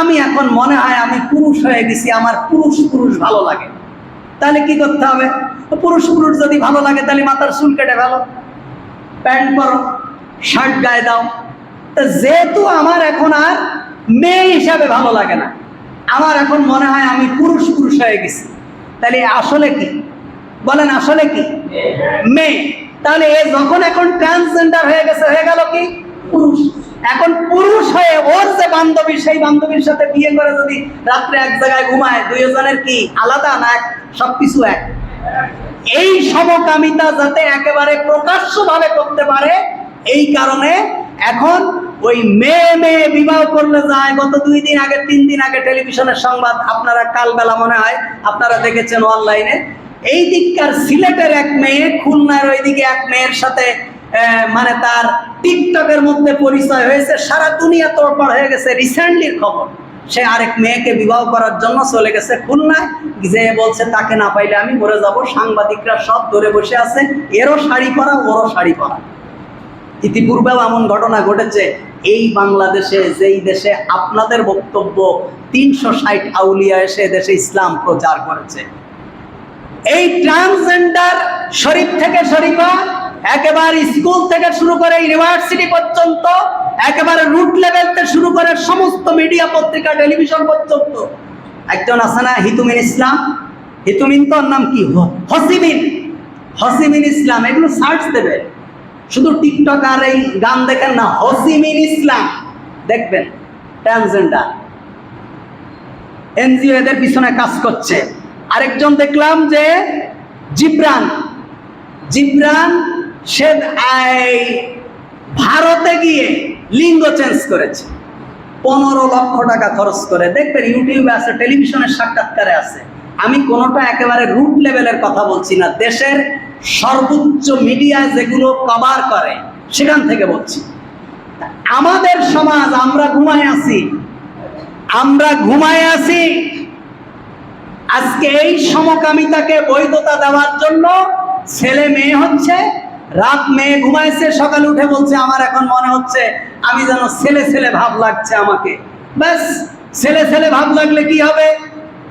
A: আমি এখন মনে হয় আমি পুরুষ হয়ে গেছি, আমার পুরুষ পুরুষ ভালো লাগে। তাহলে কি করতে হবে? পুরুষ পুরুষ যদি ভালো লাগে তাহলে মাথার চুল কেটে ফেলো, প্যান্ট পরো, শার্ট গায়ে দাও। তা যেহেতু আমার এখন আর মেয়ে হিসাবে ভালো লাগে না, আমার এখন মনে হয় আমি পুরুষ পুরুষ হয়ে গেছি, তাহলে আসলে কি বলেন? আসলে কি? মেয়ে। তাহলে এ যখন এখন ট্রান্সজেন্ডার হয়ে গেছে, হয়ে গেল কি? পুরুষ। এখন পুরুষ হয়ে ওর যে বান্ধবী, সেই বান্ধবীর সাথে বিয়ে করে যদি রাত্রে এক জায়গায় ঘুমায়, দুইজনের কি আলাদা না সবকিছু এক? এই সমকামিতা যাতে একেবারে প্রকাশ্যভাবে করতে পারে, এই কারণে এখন ওই মেয়ে মেয়ে বিবাহ করলে যায়। গত 2 দিন আগে 3 দিন আগে টেলিভিশনের সংবাদ আপনারা কালবেলা মনে হয় আপনারা দেখেছেন অনলাইনে, এই দিককার সিলেটের এক মেয়ে খুলনার ওইদিকে এক মেয়ের সাথে মানে তার টিকটকের মধ্যে পরিচয় হয়েছে, সারা দুনিয়া তোড়পাড় হয়ে গেছে। রিসেন্টলির খবর, সে আরেক মেয়েকে বিবাহ করার জন্য চলে গেছে খুলনায়, যে বলছে তাকে না পাইলে আমি মরে যাব। সাংবাদিকরা সব ধরে বসে আছে, এরও শাড়ি পরা, ওরও শাড়ি পরা। ইতিপূর্বেও এমন ঘটনা ঘটেছে এই বাংলাদেশে, যেই দেশে আপনাদের বক্তব্য 360 আউলিয়া এসে দেশে ইসলাম প্রচার করেছে। এই ট্রান্সজেন্ডার শরীফ থেকে শরীফা, একেবারে স্কুল থেকে শুরু করে ইউনিভার্সিটি পর্যন্ত, একেবারে রুট লেভেল থেকে শুরু করে সমস্ত মিডিয়া, পত্রিকা, টেলিভিশন পর্যন্ত, একজন আছে না হিতুমিন ইসলাম, হিতুমিন তো নাম কি, হসিমিন ইসলাম, এগুলো সার্চ দেবে, শুধু টিকটক আর এই গান দেখেন না, হসিমিন ইসলাম দেখবেন। ট্রান্সজেন্ডার এনজিও এদের পিছনে কাজ করছে। আরেকজন দেখলাম যে জিব্রান, সে ভারতে গিয়ে লিঙ্গ চেঞ্জ করেছে, 15 লক্ষ টাকা খরচ করে। দেখবেন ইউটিউবে আছে, টেলিভিশনের সাক্ষাৎকারে আছে। আমি কোনোটা একেবারে রুট লেভেলের কথা বলছি না, দেশের সর্বোচ্চ মিডিয়া যেগুলো কভার করে সেখান থেকে বলছি। আমাদের সমাজ, আমরা ঘুমায় আছি। আজকে এই সমকামিতাকে বৈধতা দেওয়ার জন্য ছেলে মেয়ে হচ্ছে, রাত মেয়ে ঘুমাইছে, সকালে উঠে বলছে আমার এখন মনে হচ্ছে আমি যেন ছেলে ছেলে ভাব লাগছে আমাকে। ব্যাস, ছেলে ছেলে ভাব লাগলে কি হবে?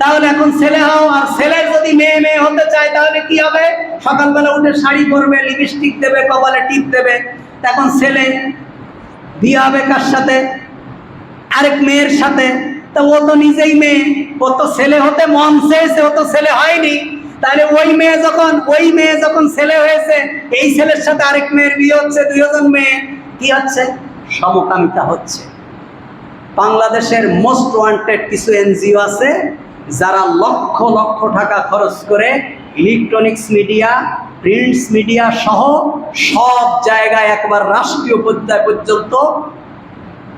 A: তাহলে এখন ছেলে হও। আর ছেলের যদি মেয়ে মেয়ে হতে চায় তাহলে কি হবে? সকালবেলা উঠে শাড়ি পরবে, লিপস্টিক দেবে, কপালে টিপ দেবে। এখন ছেলে বিয়ে হবে কার সাথে? আরেক মেয়ের সাথে। তা ও তো নিজেই মেয়ে, ও তো ছেলে হতে মন চেয়েছে, ও তো ছেলে হয়নি। তাহলে ওই মেয়ে যখন ছেলে হয়েছে, এই ছেলের সাথে আরেক মেয়ের বিয়ে হচ্ছে, 2জন মেয়ে, কি হচ্ছে? সমকামিতা হচ্ছে। বাংলাদেশের মোস্ট ওয়ান্টেড কিছু এনজিও আছে যারা লক্ষ লক্ষ টাকা খরচ করে ইলেকট্রনিক্স মিডিয়া, প্রিন্টস মিডিয়া সহ সব জায়গায় একবার রাষ্ট্রীয় পর্যায় পর্যন্ত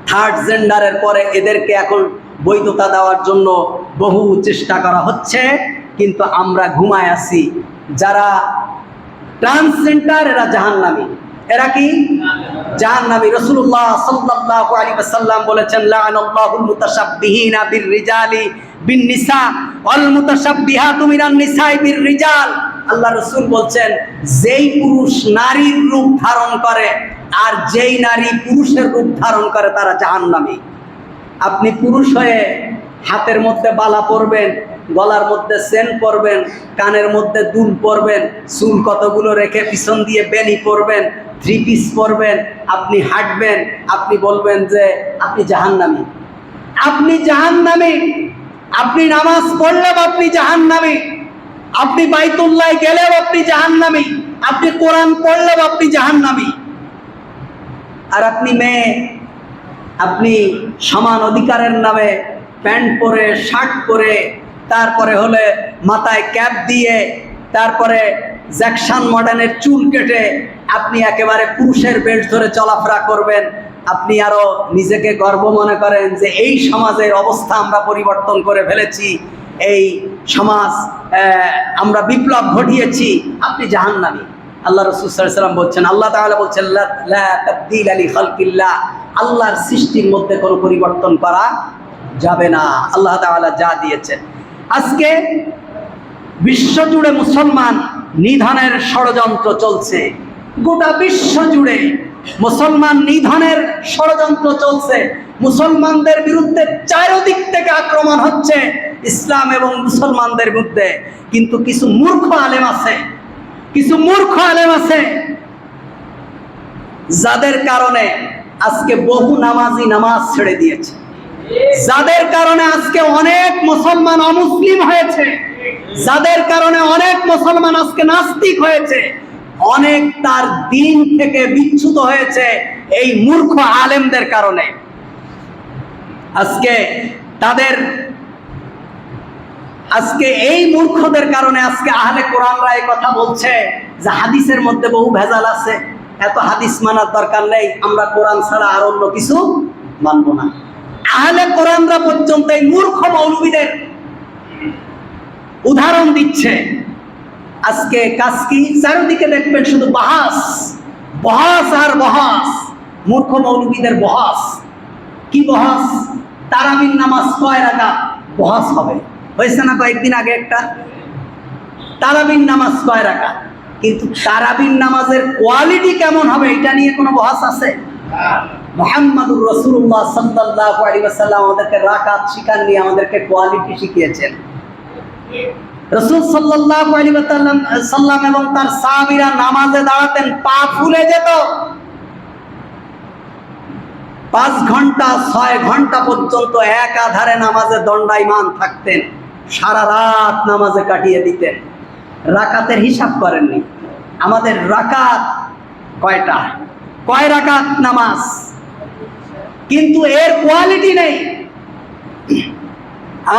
A: থার্ড জেন্ডারের পরে এদেরকে এখন বৈধতা দেওয়ার জন্য বহু চেষ্টা করা হচ্ছে। কিন্তু আমরা ঘুমায় আছি। যারা ট্রান্সজেন্ডার এরা জাহান্নামী। এরা কি? জাহান্নামী। রাসূলুল্লাহ সাল্লাল্লাহু আলাইহি ওয়াসাল্লাম বলেছেন, লা'নাল্লাহুল মুতাশাব্বিহিনা বির-রিজালি বিন-নিসা ওয়াল মুতাশাব্বিহাতু মিনান-নিসাই বির-রিজাল। আল্লাহ রাসূল বলছেন, যেই পুরুষ নারীর রূপ ধারণ করে আর যেই নারী পুরুষের রূপ ধারণ করে তারা জাহান্নামী। আপনি পুরুষ হয়ে হাতের মধ্যে বালা পরবেন, গলার মধ্যে চেন পরবেন, কানের মধ্যে দুল পরবেন, চুল কতগুলো রেখে পিছন দিয়ে বেনি পরবেন, 3 পিস পরবেন, আপনি হাঁটবেন, আপনি বলবেন যে আপনি জাহান্নামী। আপনি জাহান্নামী। আপনি নামাজ পড়লেও আপনি জাহান্নামী। আপনি বাইতুল্লাহ গেলেও আপনি জাহান্নামী। আপনি কোরআন পড়লেও আপনি জাহান্নামী। আর আপনি মেয়ে, আপনি সমান অধিকারের নামে প্যান্ট পরে, শার্ট পরে, তারপরে হলে মাথায় ক্যাপ দিয়ে, তারপরে জ্যাকসন মডার্নের চুল কেটে আপনি একেবারে পুরুষের বেশ ধরে চলাফেরা করবেন। আপনি আরো নিজেকে গর্ব মনে করেন যে এই সমাজের অবস্থা আমরা পরিবর্তন করে ফেলেছি, এই সমাজ আমরা বিপ্লব ঘটিয়েছি। আপনি জাহান্নামী। আল্লাহ রাসূল সাল্লাল্লাহু আলাইহি ওয়াসাল্লাম বলছেন, আল্লাহ তাআলা বলছেন, লা তাবদীলা লিখালকিল্লাহ, আল্লাহর সৃষ্টির মধ্যে কোনো পরিবর্তন করা যাবে না। আল্লাহ তাআলা যা দিয়েছেন। আজকে বিশ্বজুড়ে মুসলমান নিধনের ষড়যন্ত্র চলছে। গোটা বিশ্ব জুড়ে মুসলমান নিধনের ষড়যন্ত্র চলছে। মুসলমানদের বিরুদ্ধে চারিদিক থেকে আক্রমণ হচ্ছে ইসলাম এবং মুসলমানদের বিরুদ্ধে। কিন্তু কিছু মূর্খ আলেম আছে যাদের কারণে আজকে বহু নামাজি নামাজ ছেড়ে দিয়েছে, যাদের কারণে আজকে অনেক মুসলমান অমুসলিম হয়েছে, যাদের কারণে অনেক মুসলমান আজকে নাস্তিক হয়েছে, অনেক তার দিন থেকে বিচ্যুত হয়েছে এই মূর্খ আলেমদের কারণে। আজকে এই মূর্খদের কারণে আজকে আহলে কোরআনরা এই কথা বলছে যে হাদিসের মধ্যে বহু ভেজাল আছে, এত হাদিস মানার দরকার নেই, আমরা কোরআন ছাড়া আর অন্য কিছু মানব না। আহলে কোরআনরা পর্যন্ত এই মূর্খ মৌলবীদের উদাহরণ দিচ্ছে। আজকে কাজ কি? চারিদিকে দেখবেন শুধু বহাস আর বহাস, মূর্খ মৌলবীদের বহাস। কি বহাস? তারাবির নামাজ কয় রাকাত? বহাস হবে। হয়েছে না কয়েকদিন আগে একটা? তারাবির নামাজ কয় রাকাত? কিন্তু তারাবির নামাজের কোয়ালিটি কেমন হবে এটা নিয়ে কোনো বহাস আছে? মুহাম্মদুর রাসূলুল্লাহ সাল্লাল্লাহু আলাইহি ওয়াসাল্লাম আমাদেরকে রাকাত শিখাননি, আমাদেরকে কোয়ালিটি শিখিয়েছেন। রাসূল সাল্লাল্লাহু আলাইহি ওয়াসাল্লাম এবং তার সাহাবীরা নামাজে দাঁড়াতেন, পা ফুলে যেত। 5 ঘন্টা 6 ঘন্টা পর্যন্ত একাধারে নামাজে দণ্ডায়মান থাকতেন, সারা রাত নামাজে কাটিয়ে দিতেন। রাকাতের হিসাব করেননি। আমাদের রাকাত কয়টা? কয় রাকাত নামাজ? কিন্তু এর কোয়ালিটি নেই।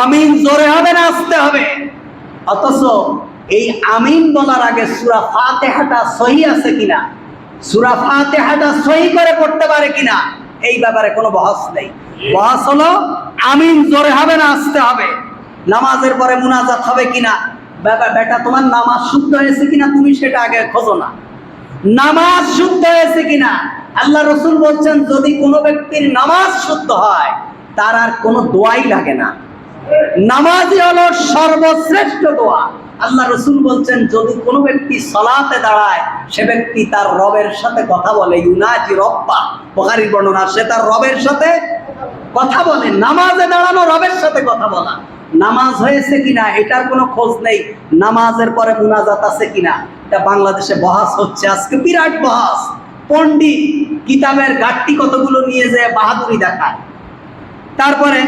A: আমিন জোরে হবে না আস্তে হবে? অথচ এই আমিন বলার আগে সূরা ফাতিহাটা সহি আছে কিনা, সূরা ফাতিহাটা সহি করে পড়তে পারে কিনা, এই ব্যাপারে কোনো বহস নেই। বহস হলো আমিন জোরে হবে না আস্তে হবে, নামাজের পরে মুনাজাত হবে কিনা। বেটা তোমার নামাজ শুদ্ধ হয়েছে কিনা তুমি সেটা আগে খোঁজো না, নামাজ শুদ্ধ হয়েছে কিনা। আল্লাহ রাসূল বলছেন যদি কোনো ব্যক্তির নামাজ শুদ্ধ হয় তার আর কোনো দোয়াই লাগে না। নামাজই হলো সর্বশ্রেষ্ঠ দোয়া। আল্লাহ রাসূল বলছেন যদি কোনো ব্যক্তি সালাতে দাঁড়ায় সে ব্যক্তি তার রবের সাথে কথা বলে, ইউনাজি রব্বা, বুখারীর বর্ণনা, সে তার রবের সাথে কথা বলে। নামাজে দাঁড়ানো রবের সাথে কথা বলা। নামাজ হয়েছে কিনা এটার কোনো খোঁজ নেই, নামাজের পরে মুনাজাত আছে কিনা। এটা বাংলাদেশে বহাস হচ্ছে আজকে, বিরাট বহাস। পণ্ডিত কিতাবের গাট্টি কতগুলো নিয়ে যায় বাহাদুরি দেখায়। তারপরে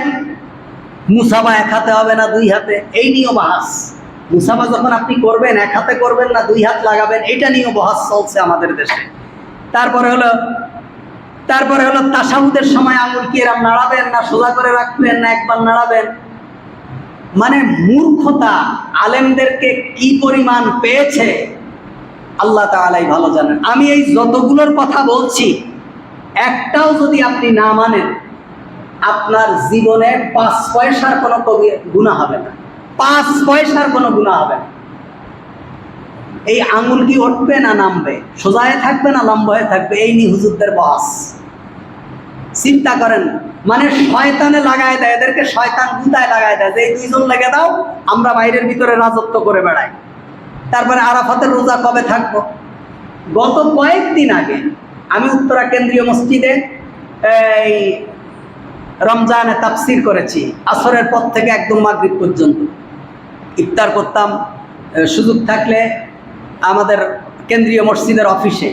A: মুসাফা 1 হাতে হবে না 2 হাতে, এই নিয়েও বহাস। মুসাফা যখন আপনি করবেন 1 হাতে করবেন না 2 হাত লাগাবেন, এটা নিয়েও বহাস চলছে আমাদের দেশে। তারপরে হলো তাশাহুদের সময় আঙুল কি এরকম নাড়াবেন না সোজা করে রাখবেন না একবার নাড়াবেন। মানে মূর্খতা আলেমদেরকে কি পরিমাণ পেয়েছে আল্লাহ তাআলাই ভালো জানেন। আমি এই যতগুলোর কথা বলছি একটাও যদি আপনি না মানেন আপনার জীবনে 5 পয়সার কোনো গুনাহ হবে না, 5 পয়সার কোনো গুনাহ হবে না। এই আঙুল কি উঠবে না নামবে, সোজা হয়ে থাকবে না লম্বা হয়ে থাকবে, এই নিয়ে হুজুরদের বহাস। চিন্তা করেন, মানে শয়তানে লাগায় দেয় এদেরকে, শয়তান গুতায় লাগায় দেয় যে এই 2 জন লেগে দাও, আমরা বাইরের ভিতরে রাজত্ব করে বেড়াই। তারপরে আরাফাতের রোজা কবে থাকবো? গত কয়েকদিন আগে আমি উত্তরা কেন্দ্রীয় মসজিদে এই রমজানে তাফসির করেছি। আসরের পর থেকে একদম মাগরিব পর্যন্ত ইফতার করতাম। সুযোগ থাকলে আমাদের কেন্দ্রীয় মসজিদের অফিসে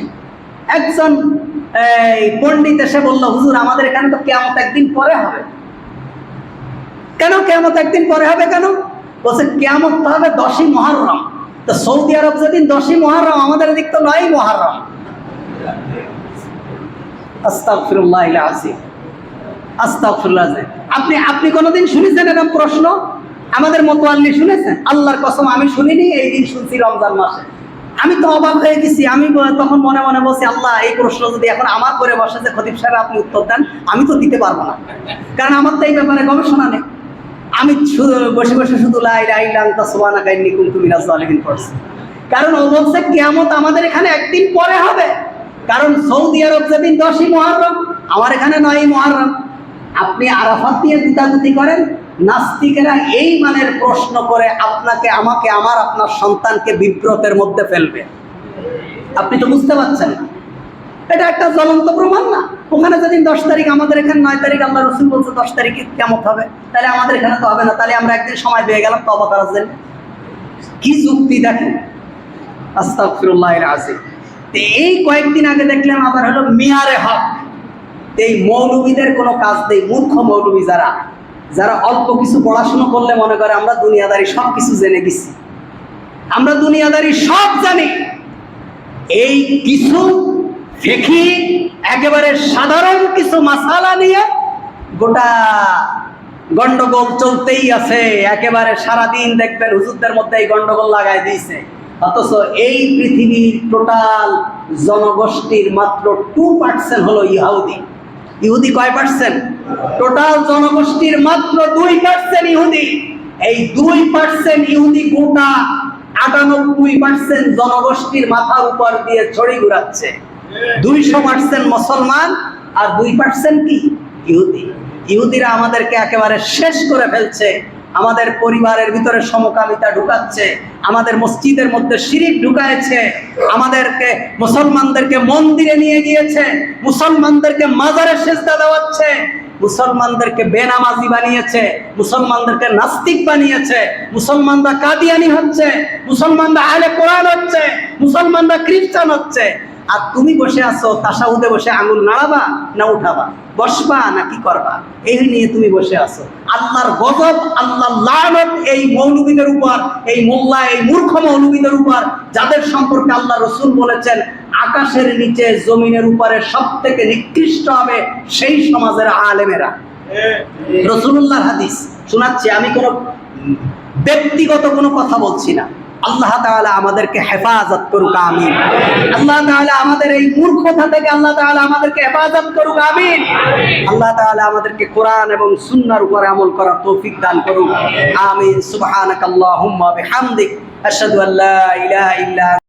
A: একজন পণ্ডিত এসে বললো, হুজুর আমাদের এখানে তো কিয়ামত একদিন পরে হবে। কেন কিয়ামত একদিন পরে হবে কেন? বলছে কিয়ামত তো হবে 10ই মুহররম। তো সৌদি আরব যেদিন 10ই মুহররম, আমাদের এদিক তো 9ই মুহররম। আস্তাগফিরুল্লাহিল আযীম, আস্তাগফিরুল্লাহ। আপনি কোনোদিন শুনেছেন এরকম প্রশ্ন? আমাদের মোতাল্লি শুনেছেন? আল্লাহর কসম আমি শুনিনি, এই দিন শুনছি রমজান মাসে। আমি তো অবাক হয়ে গেছি। আমি তখন মনে মনে বলছি, আল্লাহ এই প্রশ্ন যদি এখন আমার করে বসে যে খতিব সাহেব আপনি উত্তর দেন, আমি তো দিতে পারবো না, কারণ আমার তো এই ব্যাপারে গবেষণা নেই। আমি বসে বসে শুধু লা ইলাহা ইল্লা আনতা সুবহানাকা ইন্নী কুনতু মিনাজ জালিমিন পড়ছি। কারণ ও বলছে কিয়ামত আমাদের এখানে একদিন পরে হবে, কারণ সৌদি আরব যেদিন 10ই মুহররম, আমার এখানে 9ই মুহররম। আপনি আরাফাত দিয়ে গুতাগুতি করেন, নাস্তিকেরা এই মানের প্রশ্ন করে আপনাকে, আমাকে, আপনার সন্তানকে বিব্রতের মধ্যে ফেলবে। আপনি তো বুঝতে পারছেন না, এটা একটা জ্বলন্ত প্রমাণ না? ওখানে যেদিন 10 তারিখ, আমাদের এখানে 9 তারিখ, আল্লাহ রসুল বলছে 10 তারিখে কিয়ামত হবে, তাহলে আমাদের এখানে তো হবে না, তাহলে আমরা একদিন সময় পেয়ে গেলাম তওবা করার জন্য। কি যুক্তি দেখেন, আস্তাগফিরুল্লাহিল আযীম। এই কয়েকদিন আগে দেখলাম আবার হলো মিয়ারে হক। এই মৌলবীদের কোনো কাজ নেই, মূর্খ মৌলবী যারা অল্প কিছু পড়াশোনা করলে মনে করে আমরা দুনিয়াদারি সব কিছু জেনে গেছি, আমরা দুনিয়াদারি সব জানি। এই কিছু ফিকহি একেবারে সাধারণ কিছু মাসালা নিয়ে গোটা গন্ডগোল চলতেই আছে। একেবারে সারাদিন দেখবেন হুজুরদের মধ্যে এই গন্ডগোল লাগাই দিয়েছে। অথচ এই পৃথিবীর টোটাল জনগোষ্ঠীর মাত্র 2% হলো ইহুদি। ইহুদি কয় পার্সেন্ট? টোটাল জনগোষ্ঠীর মাত্র 2% ইহুদি। এই 2% ইহুদি গোটা 98% জনগোষ্ঠীর মাথার উপর দিয়ে ছড়ি ঘুরাচ্ছে। 200% মুসলমান আর 2% কি ইহুদি। ইহুদিরা আমাদেরকে একেবারে শেষ করে ফেলছে। আমাদের পরিবারের ভিতরে সমকামিতা ঢুকাচ্ছে, আমাদের মসজিদের মধ্যে শিরিক ঢুকাইছে, আমাদেরকে মুসলমানদেরকে মন্দিরে নিয়ে গিয়েছে, মুসলমানদেরকে মাজারে সেজদা দেওয়াচ্ছে, মুসলমানদেরকে বেনামাজি বানিয়েছে, মুসলমানদেরকে নাস্তিক বানিয়েছে, মুসলমানরা কাদিয়ানি হচ্ছে, মুসলমানরা আহলে কোরআন হচ্ছে, মুসলমানরা খ্রিস্টান হচ্ছে। আর তুমি বসে আছো তাশাহুদে বসে আঙুল নাড়াবা না উঠাবা, বসবা না কি করবা, এই নিয়ে তুমি বসে আছো। আল্লাহর গজব, আল্লাহর লানত এই মৌলবীদের উপর, এই মোল্লা, এই মূর্খ মৌলবীদের উপর, যাদের সম্পর্কে আল্লাহ রসুল বলেছেন আকাশের নিচে জমিনের উপরে সব থেকে নিকৃষ্ট হবে সেই সমাজের আলেমেরা। রাসূলুল্লাহর হাদিস শোনাচ্ছি, আমি কোনো ব্যক্তিগত কোনো কথা বলছি না। আল্লাহ তাআলা আমাদেরকে হেফাজত করুক, আমিন। আল্লাহ তাআলা আমাদের এই মূর্খতা থেকে আল্লাহ তাআলা আমাদেরকে হেফাজত করুক, আমিন। আল্লাহ তাআলা আমাদেরকে কোরআন এবং সুন্নাহর উপর আমল করার তৌফিক দান করুক, আমিন। সুবহানাকাল্লাহুম্মা বিহামদিক, আশহাদু আল্লা ইলাহা ইল্লা